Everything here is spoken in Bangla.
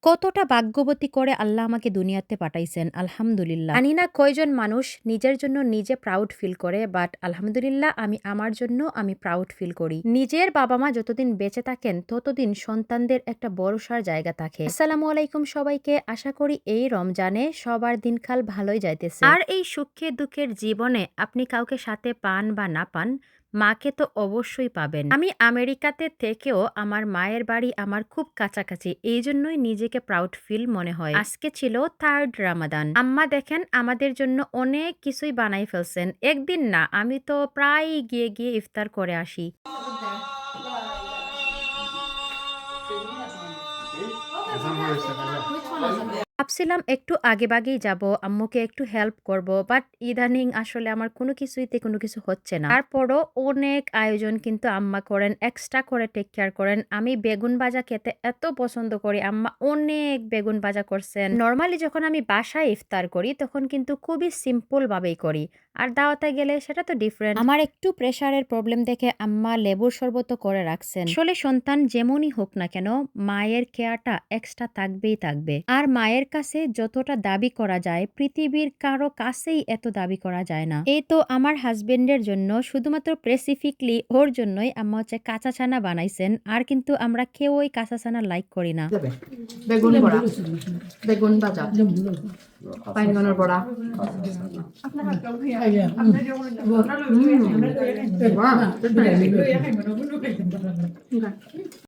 কতটা ভাগ্যবতী করে আল্লাহ আমাকে দুনিয়াতে পাঠাইছেন, আলহামদুলিল্লাহ। জানি না কয়জন মানুষ নিজের জন্য নিজে প্রাউড ফিল করে, বাট আলহামদুলিল্লাহ আমি আমার জন্য আমি প্রাউড ফিল করি। নিজের বাবা মা যতদিন বেঁচে থাকেন ততদিন সন্তানদের একটা ভরসার জায়গা থাকে। আসসালামু আলাইকুম সবাইকে, আশা করি এই রমজানে সবার দিনকাল ভালোই যাইতেছে। আর এই সুখে দুঃখের জীবনে আপনি কাউকে সাথে পান বা না পান, মাকে তো অবশ্যই পাবেন। আমি আমেরিকাতে থেকেও আমার মায়ের বাড়ি আমার খুব কাছাকাছি, এই জন্যই নিজেকে প্রাউড ফিল মনে হয়। আজকে ছিল 3rd রামাদান। আম্মা দেখেন আমাদের জন্য অনেক কিছুই বানাই ফেলছেন। একদিন না, আমি তো প্রায় গিয়ে গিয়ে ইফতার করে আসি। ভাবছিলাম একটু আগেভাগেই যাব, আম্মুকে একটু হেল্প করব, বাট ইদানিং আসলে আমার কোনো কিছুইতে কোনো কিছু হচ্ছে না। তারপরও অনেক আয়োজন কিন্তু আম্মা করেন, এক্সট্রা করে টেক কেয়ার করেন। আমি বেগুন ভাজা খেতে এত পছন্দ করি, আম্মা অনেক বেগুন ভাজা করছেন। নর্মালি যখন আমি বাসায় ইফতার করি তখন কিন্তু খুবই সিম্পল ভাবেই করি, আর দাওয়াতে গেলে সেটা তো ডিফারেন্ট। আমার একটু প্রেশারের প্রবলেম দেখে আম্মা লেবুর শরবত করে রাখছেন। আসলে সন্তান যেমনই হোক না কেন, মায়ের কেয়ারটা এক্সট্রা থাকবেই থাকবে। আর মায়ের কাছে যতটা দাবি করা যায় পৃথিবীর কারো কাছেই এত দাবি করা যায় না। এই তো আমার হাজবেন্ডের জন্য শুধুমাত্র স্পেসিফিকলি ওর জন্যই আম্মা হচ্ছে কাঁচা ছানা বানাইছেন। আর কিন্তু আমরা কেউই কাঁচা ছানা লাইক করি না। বেগুন বড়া, বেগুন ভাজা, বাইঙ্গনের বড়া।